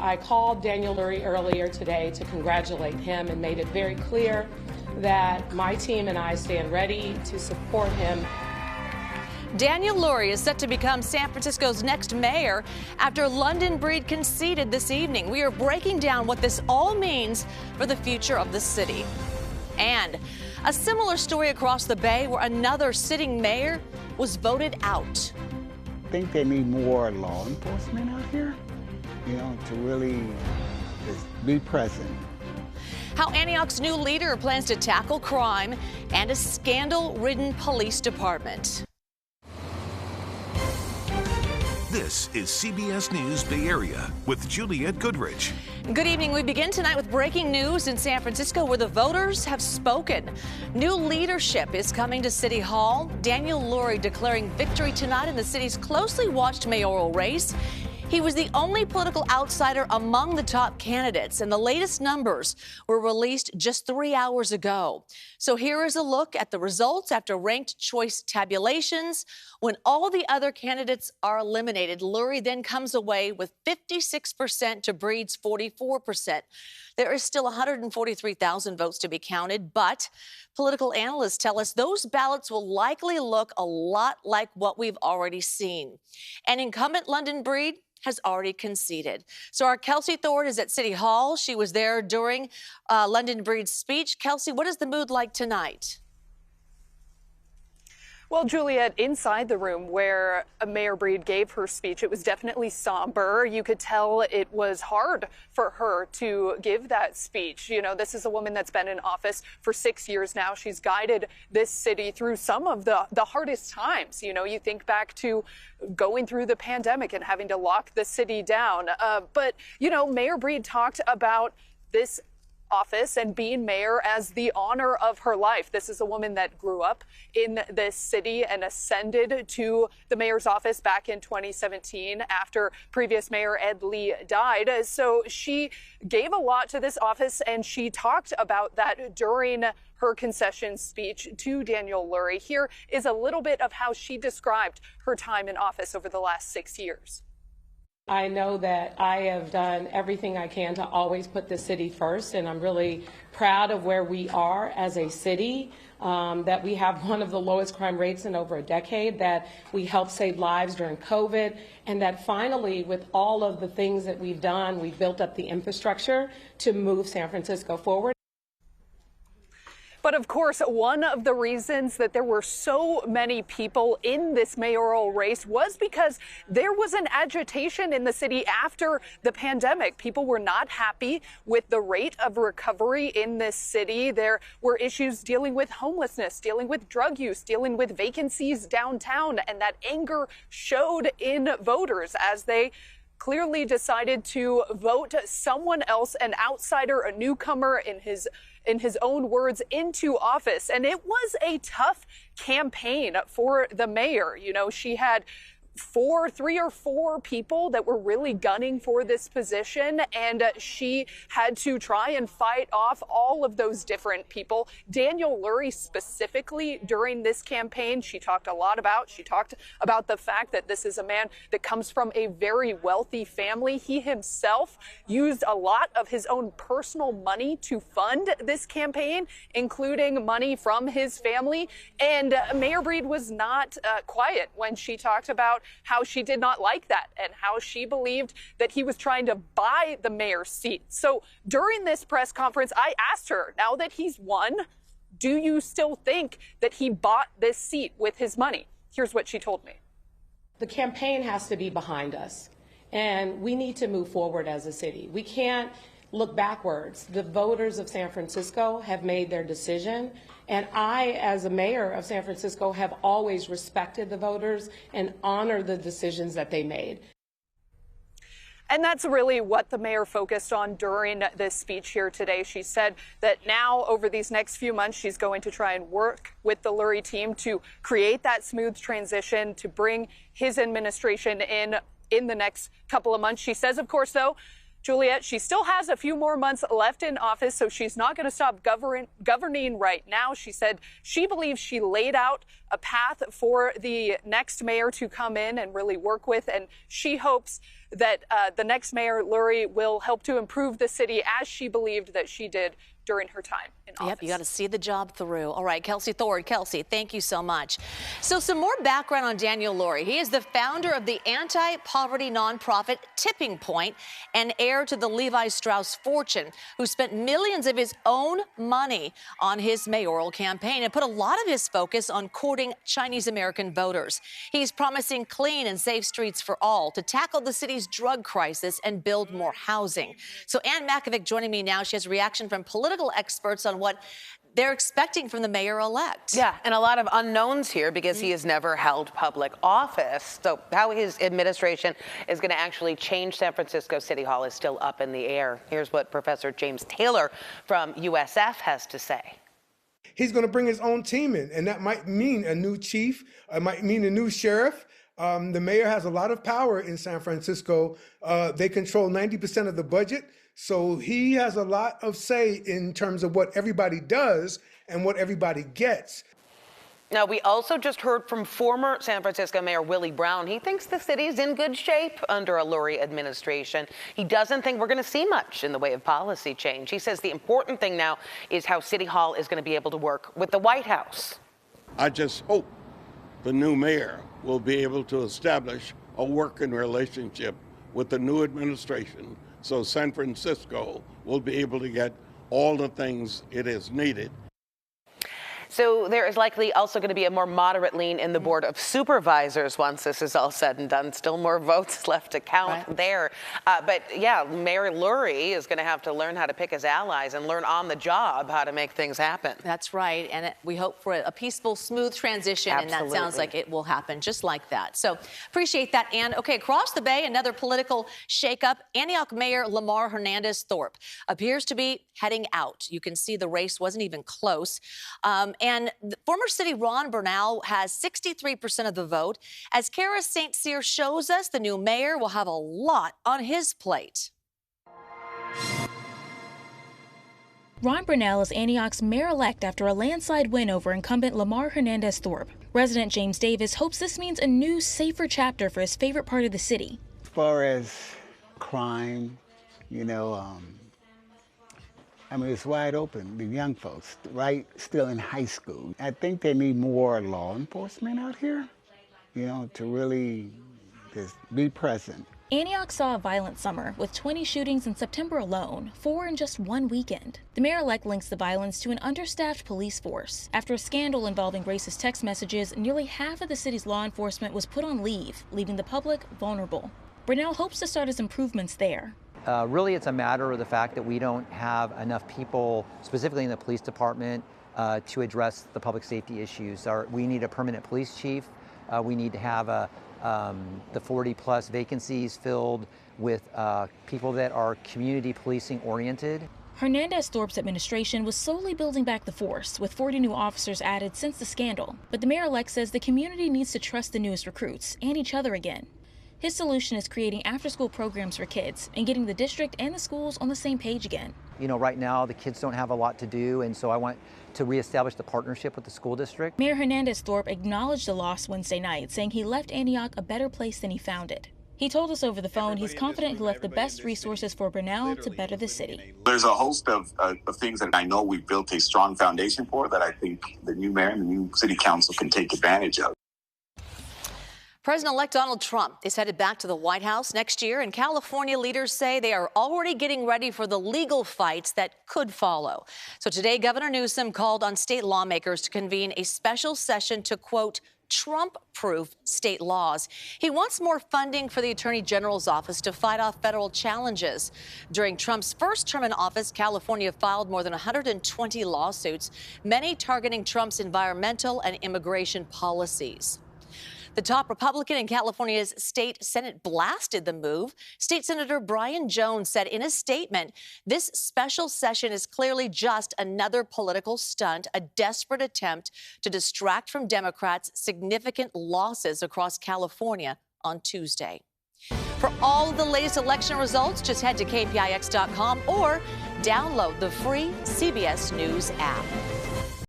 I called Daniel Lurie earlier today to congratulate him and made it very clear that my team and I stand ready to support him. Daniel Lurie is set to become San Francisco's next mayor after London Breed conceded this evening. We are breaking down what this all means for the future of the city. And a similar story across the Bay where another sitting mayor was voted out. I think they need more law enforcement out here, to really just be present. How Antioch's new leader plans to tackle crime and a scandal-ridden police department. This is CBS News Bay Area with Juliette Goodrich. Good evening. We begin tonight with breaking news in San Francisco where the voters have spoken. New leadership is coming to City Hall. Daniel Lurie declaring victory tonight in the city's closely watched mayoral race. He was the only political outsider among the top candidates, and the latest numbers were released just 3 hours ago. So here is a look at the results after ranked choice tabulations. When all the other candidates are eliminated, Lurie then comes away with 56% to Breed's 44%. There is still 143,000 votes to be counted, but political analysts tell us those ballots will likely look a lot like what we've already seen. And incumbent London Breed has already conceded. So our Kelsey Thorne is at City Hall. She was there during London Breed's speech. Kelsey, what is the mood like tonight? Well, Juliette, inside the room where Mayor Breed gave her speech, it was definitely somber. You could tell it was hard for her to give that speech. This is a woman that's been in office for 6 years now. She's guided this city through some of the hardest times. You think back to going through the pandemic and having to lock the city down. But Mayor Breed talked about this office and being mayor as the honor of her life. This is a woman that grew up in this city and ascended to the mayor's office back in 2017 after previous mayor Ed Lee died. So she gave a lot to this office, and she talked about that during her concession speech to Daniel Lurie. Here is a little bit of how she described her time in office over the last 6 years. I know that I have done everything I can to always put the city first, and I'm really proud of where we are as a city, that we have one of the lowest crime rates in over a decade, that we helped save lives during COVID, and that finally, with all of the things that we've done, we've built up the infrastructure to move San Francisco forward. But of course, one of the reasons that there were so many people in this mayoral race was because there was an agitation in the city after the pandemic. People were not happy with the rate of recovery in this city. There were issues dealing with homelessness, dealing with drug use, dealing with vacancies downtown, and that anger showed in voters as they clearly decided to vote someone else, an outsider, a newcomer, in his own words, into office. And it was a tough campaign for the mayor. She had three or four people that were really gunning for this position, and she had to try and fight off all of those different people. Daniel Lurie specifically during this campaign, she talked about the fact that this is a man that comes from a very wealthy family. He himself used a lot of his own personal money to fund this campaign, including money from his family. And Mayor Breed was not quiet when she talked about how she did not like that and how she believed that he was trying to buy the mayor's seat. So during this press conference, I asked her, now that he's won, do you still think that he bought this seat with his money? Here's what she told me. The campaign has to be behind us, and we need to move forward as a city. We can't look backwards. The voters of San Francisco have made their decision, and I, as a mayor of San Francisco, have always respected the voters and honored the decisions that they made. And that's really what the mayor focused on during this speech here today. She said that now, over these next few months, she's going to try and work with the Lurie team to create that smooth transition, to bring his administration in the next couple of months. She says, of course, though, Juliette, she still has a few more months left in office, so she's not going to stop governing right now. She said she believes she laid out a path for the next mayor to come in and really work with, and she hopes that the next mayor, Lurie, will help to improve the city as she believed that she did during her time in office. Yep, you got to see the job through. All right, Kelsey Thorne. Kelsey, thank you so much. So some more background on Daniel Lurie. He is the founder of the anti-poverty nonprofit Tipping Point and heir to the Levi Strauss fortune, who spent millions of his own money on his mayoral campaign and put a lot of his focus on courting Chinese-American voters. He's promising clean and safe streets for all to tackle the city's drug crisis and build more housing. So Ann Makovic joining me now. She has a reaction from political experts on what they're expecting from the mayor-elect. Yeah, and a lot of unknowns here because he has never held public office. So how his administration is going to actually change San Francisco City Hall is still up in the air. Here's what Professor James Taylor from USF has to say. He's going to bring his own team in, and that might mean a new chief, it might mean a new sheriff. The mayor has a lot of power in San Francisco. They control 90% of the budget. So he has a lot of say in terms of what everybody does and what everybody gets. Now, we also just heard from former San Francisco Mayor Willie Brown. He thinks the city's in good shape under a Lurie administration. He doesn't think we're going to see much in the way of policy change. He says the important thing now is how City Hall is going to be able to work with the White House. I just hope the new mayor will be able to establish a working relationship with the new administration so San Francisco will be able to get all the things it has needed. So there is likely also going to be a more moderate lean in the Board of Supervisors once this is all said and done. Still more votes left to count there. But yeah, Mayor Lurie is going to have to learn how to pick his allies and learn on the job how to make things happen. That's right. And we hope for a peaceful, smooth transition. Absolutely. And that sounds like it will happen just like that. So appreciate that, Ann. Okay, across the bay, another political shakeup. Antioch Mayor Lamar Hernandez Thorpe appears to be heading out. You can see the race wasn't even close. And former city Ron Bernal has 63% of the vote. As Kara St. Cyr shows us, the new mayor will have a lot on his plate. Ron Bernal is Antioch's mayor-elect after a landslide win over incumbent Lamar Hernandez Thorpe. Resident James Davis hopes this means a new, safer chapter for his favorite part of the city. As far as crime, I mean, it's wide open. The young folks, right, still in high school. I think they need more law enforcement out here, to really just be present. Antioch saw a violent summer with 20 shootings in September alone, 4 in just one weekend. The mayor-elect links the violence to an understaffed police force. After a scandal involving racist text messages, nearly half of the city's law enforcement was put on leave, leaving the public vulnerable. Bernal hopes to start his improvements there. Really, it's a matter of the fact that we don't have enough people, specifically in the police department, to address the public safety issues. We need a permanent police chief. We need to have the 40-plus vacancies filled with people that are community policing oriented. Hernandez Thorpe's administration was slowly building back the force, with 40 new officers added since the scandal. But the mayor-elect says the community needs to trust the newest recruits and each other again. His solution is creating after-school programs for kids and getting the district and the schools on the same page again. Right now the kids don't have a lot to do, and so I want to reestablish the partnership with the school district. Mayor Hernandez Thorpe acknowledged the loss Wednesday night, saying he left Antioch a better place than he found it. He told us over the phone he's confident he left the best resources for Bernal to better the city. There's a host of things that I know we've built a strong foundation for that I think the new mayor and the new city council can take advantage of. President-elect Donald Trump is headed back to the White House next year, and California leaders say they are already getting ready for the legal fights that could follow. So today, Governor Newsom called on state lawmakers to convene a special session to, quote, Trump-proof state laws. He wants more funding for the Attorney General's office to fight off federal challenges. During Trump's first term in office, California filed more than 120 lawsuits, many targeting Trump's environmental and immigration policies. The top Republican in California's state Senate blasted the move. State Senator Brian Jones said in a statement, this special session is clearly just another political stunt, a desperate attempt to distract from Democrats' significant losses across California on Tuesday. For all of the latest election results, just head to KPIX.com or download the free CBS News app.